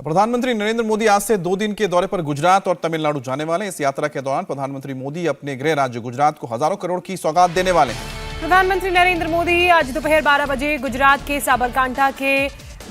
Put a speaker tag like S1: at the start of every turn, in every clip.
S1: प्रधानमंत्री नरेंद्र मोदी आज से 2 दिन के दौरे पर गुजरात और तमिलनाडु जाने वाले हैं। इस यात्रा के दौरान प्रधानमंत्री मोदी अपने गृह राज्य गुजरात को हजारों करोड़ की सौगात देने वाले हैं।
S2: प्रधानमंत्री नरेंद्र मोदी आज दोपहर 12 बजे गुजरात के साबरकांठा के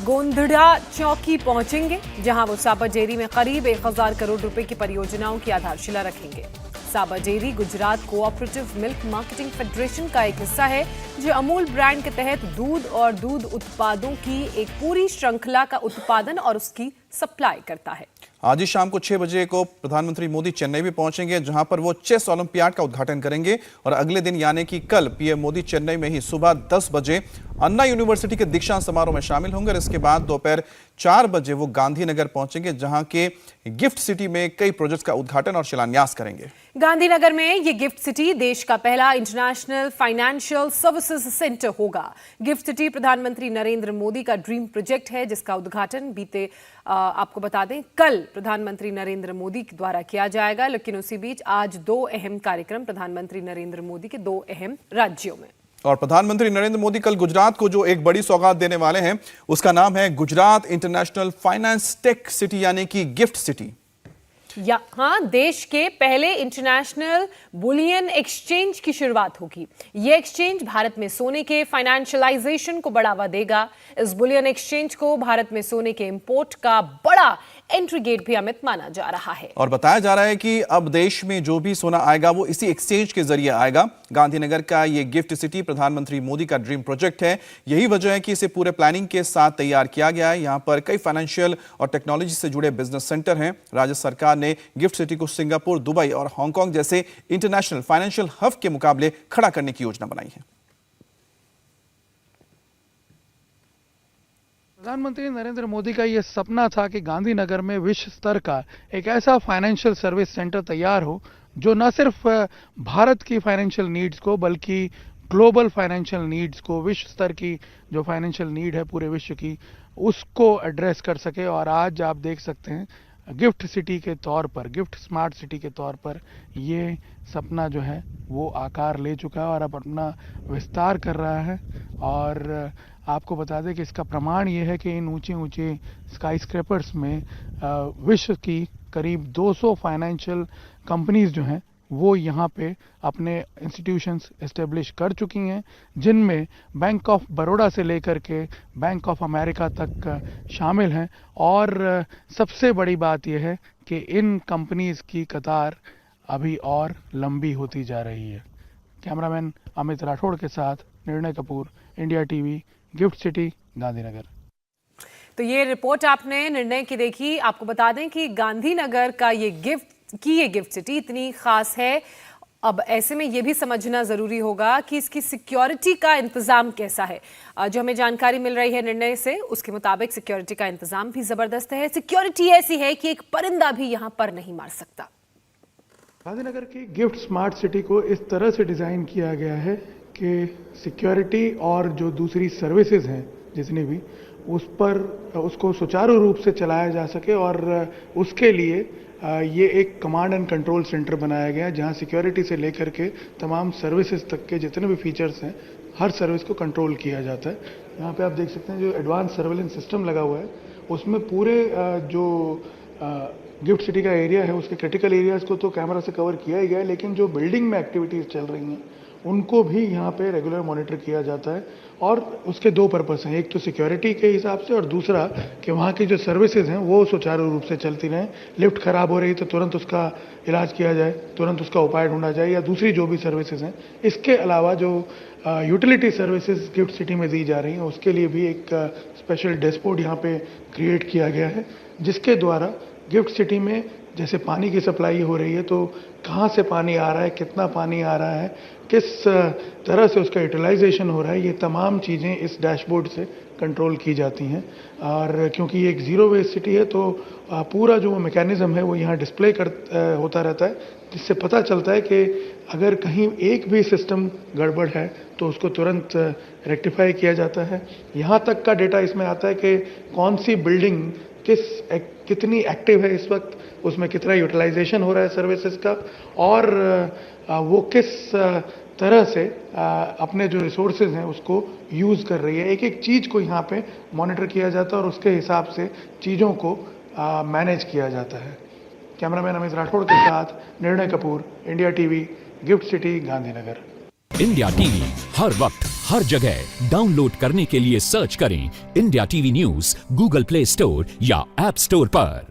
S2: गोंधड़ा चौकी पहुंचेंगे, जहां वो साबरजेरी में करीब 1000 करोड़ रुपए की परियोजनाओं की आधारशिला रखेंगे। Sabar dairy Gujarat cooperative milk marketing federation का एक हिस्सा है, जो अमूल ब्रांड के तहत दूध और दूध उत्पादों की एक पूरी श्रृंखला का उत्पादन और उसकी सप्लाई करता है।
S1: आज ही शाम को 6 बजे को प्रधानमंत्री मोदी चेन्नई भी पहुंचेंगे, जहां पर वो चेस ओलंपियाड का उद्घाटन करेंगे और अगले दिन यानी कि कल पीएम मोदी चेन्नई में ही सुबह 10 बजे अन्ना यूनिवर्सिटी के दीक्षांत समारोह में शामिल होंगे और इसके बाद दोपहर 4 बजे वो गांधीनगर पहुंचेंगे, जहां के गिफ्ट सिटी में कई प्रोजेक्ट्स का उद्घाटन और शिलान्यास करेंगे।
S2: गांधीनगर में ये गिफ्ट सिटी देश का पहला इंटरनेशनल फाइनेंशियल सर्विसेज सेंटर होगा। गिफ्ट सिटी प्रधानमंत्री नरेंद्र मोदी का ड्रीम प्रोजेक्ट है, जिसका उद्घाटन आपको बता दें कल प्रधानमंत्री नरेंद्र मोदी द्वारा किया जाएगा। लेकिन उसी बीच आज 2 अहम कार्यक्रम प्रधानमंत्री नरेंद्र मोदी के 2 अहम राज्यों में।
S1: और प्रधानमंत्री नरेंद्र मोदी कल गुजरात को जो एक बड़ी सौगात देने वाले हैं, उसका नाम है Gujarat international finance tech city यानी कि गिफ्ट सिटी।
S2: यहाँ देश के पहले इंटरनेशनल बुलियन एक्सचेंज की शुरुआत होगी। यह एक्सचेंज भारत में सोने के फाइनेंशियलाइजेशन को बढ़ावा देगा। इस बुलियन एक्सचेंज को भारत में सोने के इंपोर्ट का बड़ा एंट्री गेट भी अमित माना जा रहा है।
S1: और बताया जा रहा है कि अब देश में जो भी सोना आएगा वो इसी एक्सचेंज के जरिए आएगा। गांधीनगर का ये गिफ्ट सिटी प्रधानमंत्री मोदी का ड्रीम प्रोजेक्ट है। यही वजह है कि इसे पूरे प्लानिंग के साथ तैयार किया गया है। यहाँ पर कई फाइनेंशियल और टेक्नोलॉजी से जुड़े बिजनेस सेंटर हैं। राज्य सरकार ने गिफ्ट सिटी को सिंगापुर, दुबई और हांगकांग जैसे इंटरनेशनल फाइनेंशियल हब के मुकाबले खड़ा करने की योजना बनाई है।
S3: प्रधानमंत्री नरेंद्र मोदी का यह सपना था कि गांधीनगर में विश्व स्तर का एक ऐसा फाइनेंशियल सर्विस सेंटर तैयार हो, जो न सिर्फ भारत की फाइनेंशियल नीड्स को बल्कि ग्लोबल फाइनेंशियल नीड्स को, विश्व स्तर की जो फाइनेंशियल नीड है पूरे विश्व की, उसको एड्रेस कर सके। और आज आप देख सकते हैं गिफ्ट सिटी के तौर पर, गिफ्ट स्मार्ट सिटी के तौर पर ये सपना जो है वो आकार ले चुका है और अब अपना विस्तार कर रहा है। और आपको बता दें कि इसका प्रमाण ये है कि इन ऊंचे ऊंचे स्काई स्क्रैपर्स में विश्व की करीब 200 फाइनेंशियल कंपनीज जो हैं वो यहाँ पे अपने इंस्टीट्यूशंस एस्टेब्लिश कर चुकी हैं, जिनमें बैंक ऑफ बड़ौदा से लेकर के बैंक ऑफ अमेरिका तक शामिल हैं। और सबसे बड़ी बात यह है कि इन कंपनीज की कतार अभी और लंबी होती जा रही है। कैमरामैन अमित राठौड़ के साथ Nirnay Kapoor, India TV, GIFT City, Gandhinagar.
S2: तो ये रिपोर्ट आपने निर्णय की देखी। आपको बता दें कि गांधीनगर का ये गिफ्ट सिटी इतनी खास है। अब ऐसे में ये भी समझना जरूरी होगा कि इसकी सिक्योरिटी का इंतजाम कैसा है। जो हमें जानकारी मिल रही है निर्णय से, उसके मुताबिक सिक्योरिटी का इंतजाम भी जबरदस्त है। सिक्योरिटी ऐसी है कि एक परिंदा भी यहाँ पर नहीं मार सकता।
S3: गांधीनगर की गिफ्ट स्मार्ट सिटी को इस तरह से डिजाइन किया गया है कि सिक्योरिटी और जो दूसरी सर्विसेज हैं जितनी भी, उस पर उसको सुचारू रूप से चलाया जा सके। और उसके लिए ये एक कमांड एंड कंट्रोल सेंटर बनाया गया है, जहां सिक्योरिटी से लेकर के तमाम सर्विसेज तक के जितने भी फीचर्स हैं, हर सर्विस को कंट्रोल किया जाता है। यहाँ पे आप देख सकते हैं जो एडवांस सर्वेलेंस सिस्टम लगा हुआ है, उसमें पूरे जो गिफ्ट सिटी का एरिया है उसके क्रिटिकल एरियाज को तो कैमरा से कवर किया ही गया है, लेकिन जो बिल्डिंग में एक्टिविटीज़ चल रही हैं उनको भी यहाँ पे रेगुलर मॉनिटर किया जाता है। और उसके 2 पर्पस हैं, एक तो सिक्योरिटी के हिसाब से और दूसरा कि वहाँ की जो सर्विसेज हैं वो सुचारू रूप से चलती रहें। लिफ्ट खराब हो रही तो तुरंत उसका इलाज किया जाए, तुरंत उसका उपाय ढूंढा जाए, या दूसरी जो भी सर्विसेज हैं। इसके अलावा जो यूटिलिटी सर्विसेज गिफ्ट सिटी में दी जा रही हैं, उसके लिए भी एक स्पेशल डैशबोर्ड यहाँ पे क्रिएट किया गया है, जिसके द्वारा गिफ्ट सिटी में जैसे पानी की सप्लाई हो रही है तो कहाँ से पानी आ रहा है, कितना पानी आ रहा है, किस तरह से उसका यूटिलाइजेशन हो रहा है, ये तमाम चीज़ें इस डैशबोर्ड से कंट्रोल की जाती हैं। और क्योंकि ये एक ज़ीरो वेस्ट सिटी है तो पूरा जो मैकेनिज़्म है वो यहाँ डिस्प्ले होता रहता है, जिससे पता चलता है कि अगर कहीं एक भी सिस्टम गड़बड़ है तो उसको तुरंत रेक्टिफाई किया जाता है। यहाँ तक का डेटा इसमें आता है कि कौन सी बिल्डिंग कितनी एक्टिव है इस वक्त, उसमें कितना यूटिलाइजेशन हो रहा है सर्विसेज का, और वो किस तरह से अपने जो रिसोर्सेज हैं उसको यूज़ कर रही है। एक एक चीज़ को यहाँ पे मॉनिटर किया जाता है और उसके हिसाब से चीज़ों को मैनेज किया जाता है। कैमरामैन अमित राठौड़ के साथ Nirnay Kapoor, India TV, GIFT City, Gandhinagar.
S4: India TV हर वक्त हर जगह डाउनलोड करने के लिए सर्च करें India TV news Google Play Store या ऐप स्टोर पर।